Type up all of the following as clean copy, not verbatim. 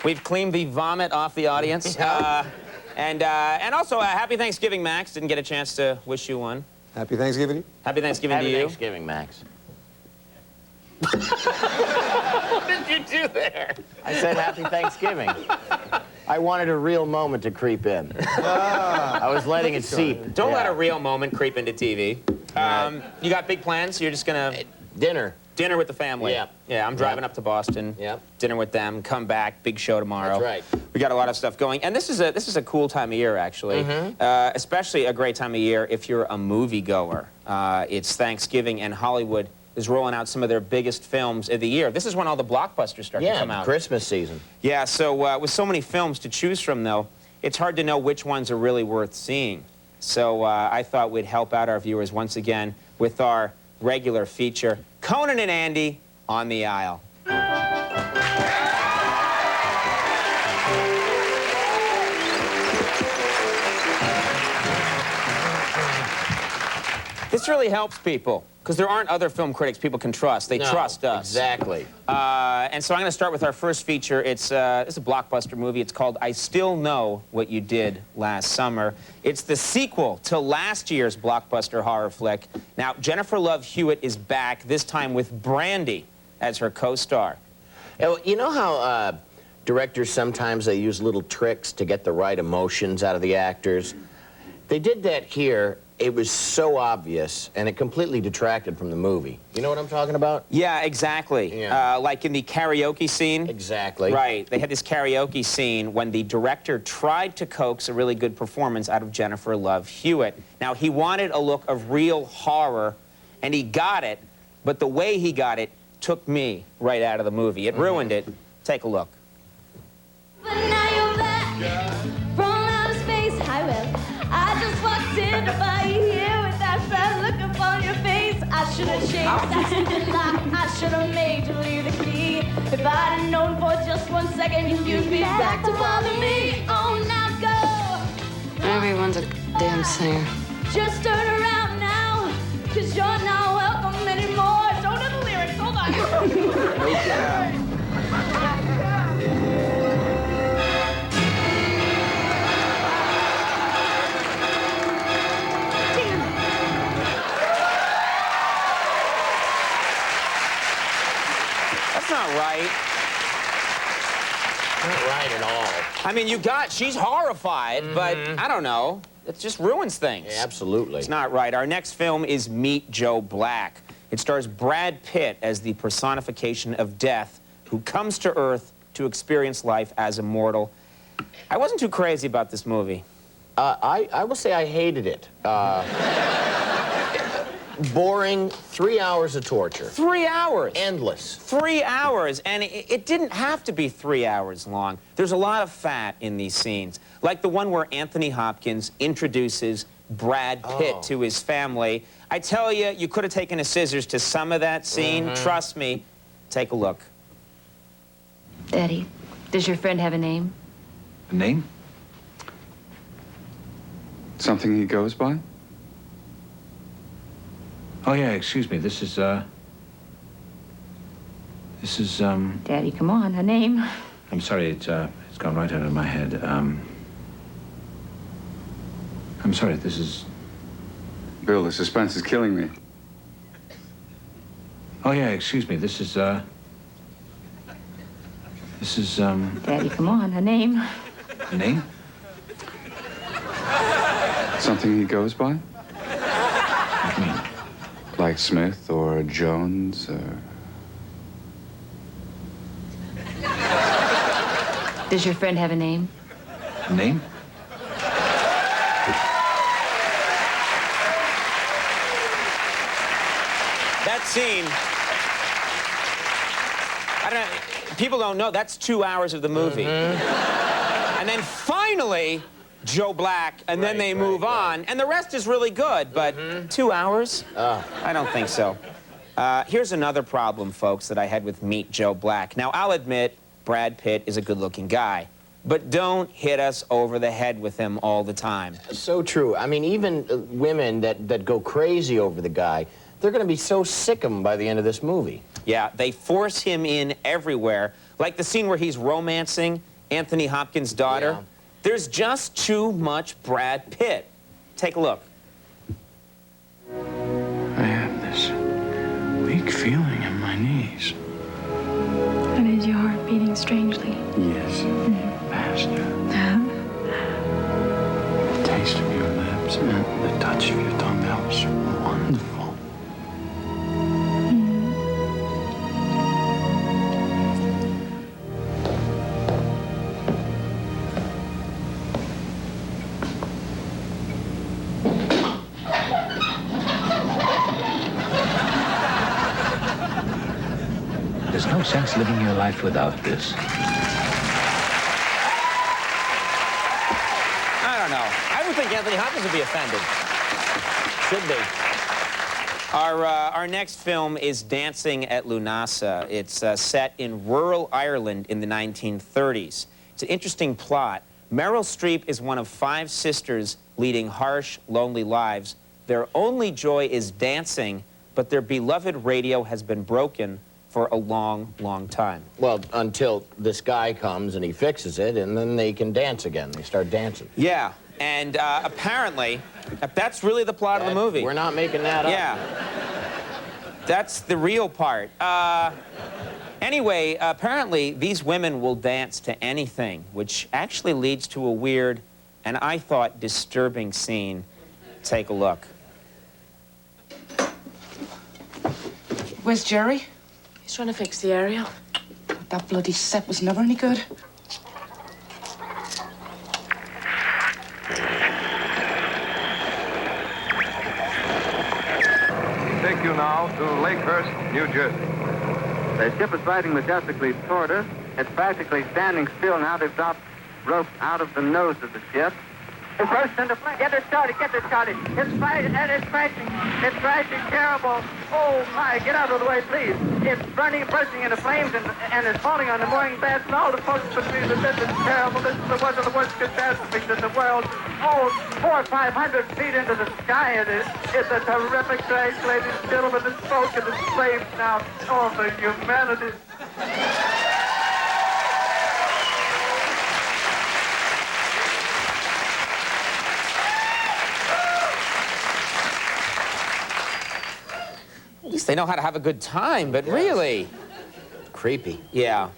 We've cleaned the vomit off the audience. And also, happy Thanksgiving, Max. Didn't get a chance to wish you one. Happy Thanksgiving. Happy Thanksgiving to you. Happy Thanksgiving, Max. What did you do there? I said happy Thanksgiving. I wanted a real moment to creep in. I was letting it seep. Don't let a real moment creep into TV. Right. You got big plans? You're just gonna... Dinner. Dinner with the family. Yeah. Yeah, I'm driving up to Boston. Yep. Dinner with them, come back, big show tomorrow. That's right. We got a lot of stuff going. And this is a cool time of year, actually. Especially a great time of year if you're a moviegoer. It's Thanksgiving, and Hollywood is rolling out some of their biggest films of the year. This is when all the blockbusters start to come out. Christmas season. Yeah, so with so many films to choose from, though, it's hard to know which ones are really worth seeing. So I thought we'd help out our viewers once again with our regular feature, Conan and Andy on the Aisle. This really helps people, because there aren't other film critics people can trust. They trust us. Exactly. And so I'm going to start with our first feature. It's a blockbuster movie. It's called I Still Know What You Did Last Summer. It's the sequel to last year's blockbuster horror flick. Now, Jennifer Love Hewitt is back, this time with Brandy as her co-star. You know how directors sometimes they use little tricks to get the right emotions out of the actors? They did that here. It was so obvious, and it completely detracted from the movie. You know what I'm talking about? Yeah, exactly. Yeah. Like in the karaoke scene. Exactly. Right. They had this karaoke scene when the director tried to coax a really good performance out of Jennifer Love Hewitt. Now, he wanted a look of real horror, and he got it, but the way he got it took me right out of the movie. It ruined it. Take a look. But now you're back from outer space. I will. I just walked in to find you here with that sad look upon your face. I should have changed that stupid lock. I should have made you leave the key. If I'd have known for just 1 second you'd be back to bother me. Oh, now go. Everyone's a damn singer. Just turn around now, 'cause you're not welcome anymore. Don't know the lyrics. Hold on. That's not right. Not right at all. I mean, she's horrified, but I don't know. It just ruins things. Yeah, absolutely. It's not right. Our next film is Meet Joe Black. It stars Brad Pitt as the personification of death who comes to Earth to experience life as immortal. I wasn't too crazy about this movie. I will say I hated it. Boring, 3 hours of torture. 3 hours. Endless. 3 hours, and it didn't have to be 3 hours long. There's a lot of fat in these scenes, like the one where Anthony Hopkins introduces Brad Pitt to his family. I tell you, you could have taken a scissors to some of that scene. Trust me. Take a look. Daddy, does your friend have a name? A name? Something he goes by? Oh, yeah, excuse me. This is, Daddy, come on, a name. I'm sorry, it's gone right out of my head. I'm sorry, this is... Bill, the suspense is killing me. Oh, yeah, excuse me. This is, Daddy, come on, a name. A name? Something he goes by? What do you mean? Like Smith or Jones or... Does your friend have a name? A name? That scene, I don't know, people don't know, that's 2 hours of the movie. And then finally, Joe Black, and then they move on, and the rest is really good, but 2 hours? I don't think so. Here's another problem, folks, that I had with Meet Joe Black. Now, I'll admit, Brad Pitt is a good-looking guy, but don't hit us over the head with him all the time. So true. I mean, even women that go crazy over the guy, they're going to be so sick of him by the end of this movie. Yeah, they force him in everywhere, like the scene where he's romancing Anthony Hopkins' daughter. Yeah. There's just too much Brad Pitt. Take a look. I have this weak feeling in my knees. And is your heart beating strangely? Yes. Faster. The taste of your lips and the touch of your tongue, that was wonderful. There's no sense living your life without this. I don't know. I would think Anthony Hopkins would be offended. Should be. Our next film is Dancing at Lughnasa. It's set in rural Ireland in the 1930s. It's an interesting plot. Meryl Streep is one of 5 sisters leading harsh, lonely lives. Their only joy is dancing, but their beloved radio has been broken for a long, long time. Well, until this guy comes and he fixes it, and then they can dance again. They start dancing. Yeah, and apparently, that's really the plot of the movie. We're not making that up. Yeah. That's the real part. Anyway, apparently, these women will dance to anything, which actually leads to a weird, and I thought, disturbing scene. Take a look. Where's Jerry? He's trying to fix the aerial. That bloody set was never any good. Take you now to Lakehurst, New Jersey. The ship is riding majestically toward us. It's practically standing still now. They've dropped rope out of the nose of the ship. It burst into flames. Get it started, get it started. It's crashing, and it's crashing. It's crashing terrible. Oh, my, get out of the way, please. It's burning, bursting into flames, and it's falling on the mooring mast, and all the folks between the This is terrible. This is one of the worst catastrophes in the world. Oh, 400 or 500 feet into the sky, and it's a terrific crash, ladies and gentlemen. The smoke and the flames now. Oh, the humanity. At least they know how to have a good time, but really. Creepy. Yeah.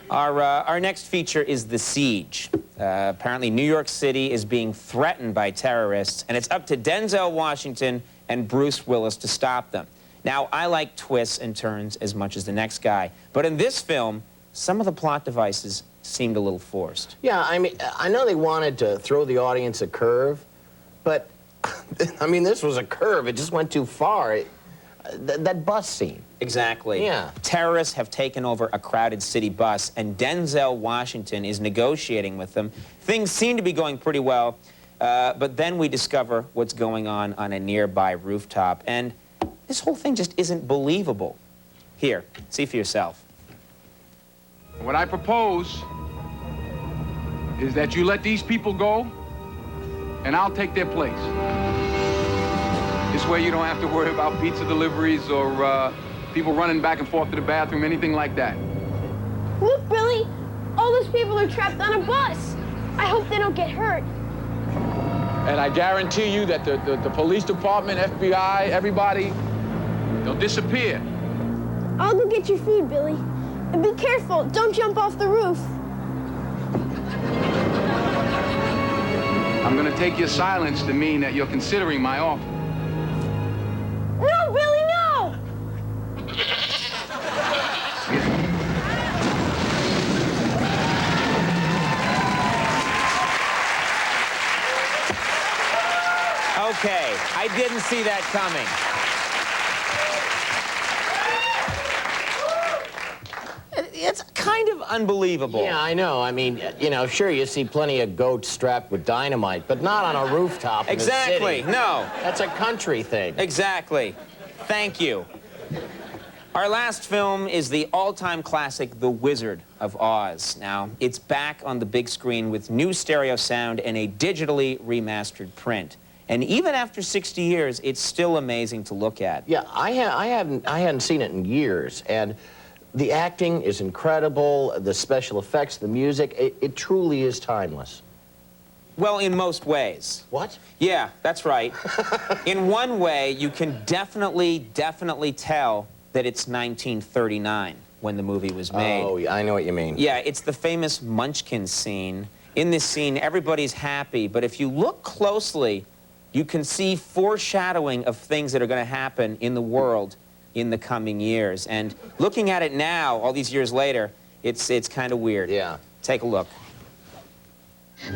Our next feature is The Siege. Apparently, New York City is being threatened by terrorists, and it's up to Denzel Washington and Bruce Willis to stop them. Now, I like twists and turns as much as the next guy, but in this film, some of the plot devices seemed a little forced. Yeah, I mean, I know they wanted to throw the audience a curve, but, I mean, this was a curve. It just went too far. That bus scene. Exactly. Yeah. Terrorists have taken over a crowded city bus, and Denzel Washington is negotiating with them. Things seem to be going pretty well, but then we discover what's going on a nearby rooftop, and this whole thing just isn't believable. Here, see for yourself. What I propose is that you let these people go, and I'll take their place. This way you don't have to worry about pizza deliveries or people running back and forth to the bathroom, anything like that. Look, Billy, all those people are trapped on a bus. I hope they don't get hurt. And I guarantee you that the police department, FBI, everybody, they'll disappear. I'll go get your food, Billy. And be careful, don't jump off the roof. I'm gonna take your silence to mean that you're considering my offer. No, Billy, no! Okay, I didn't see that coming. It's kind of unbelievable. Yeah, I know. I mean, you know, sure, you see plenty of goats strapped with dynamite, but not on a rooftop in Exactly, a city. no. That's a country thing. Exactly. Thank you. Our last film is the all-time classic, The Wizard of Oz. Now, it's back on the big screen with new stereo sound and a digitally remastered print. And even after 60 years, it's still amazing to look at. Yeah, I hadn't seen it in years, and The acting is incredible, the special effects, the music, it truly is timeless. Well, in most ways. What? Yeah, that's right. In one way, you can definitely tell that it's 1939 when the movie was made. Oh, I know what you mean. Yeah, it's the famous Munchkin scene. In this scene, everybody's happy, but if you look closely, you can see foreshadowing of things that are going to happen in the world in the coming years. And looking at it now, all these years later, it's kind of weird. Yeah. Take a look.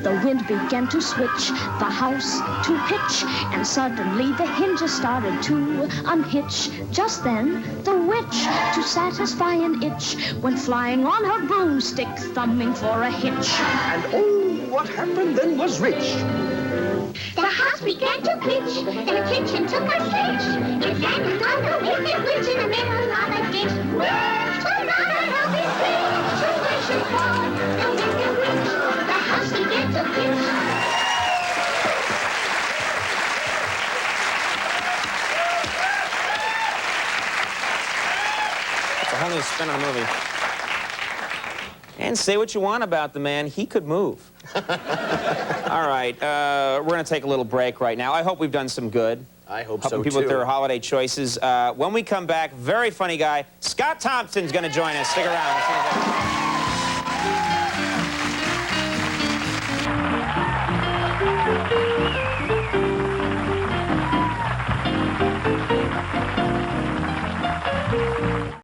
The wind began to switch, the house to pitch, and suddenly the hinges started to unhitch. Just then, the witch, to satisfy an itch, went flying on her broomstick, thumbing for a hitch. And oh, what happened then was rich. The house began to pitch, and the kitchen took a switch. It landed on the wicked witch in the middle of a ditch. Witch, was not a healthy speech, to wish it for the wicked witch. The house began to pitch. It's a whole new spin on the movie. And say what you want about the man, he could move. All right, we're going to take a little break right now. I hope we've done some good. I hope Helping so, people too. with their holiday choices. When we come back, very funny guy, Scott Thompson's going to join us. Stick around.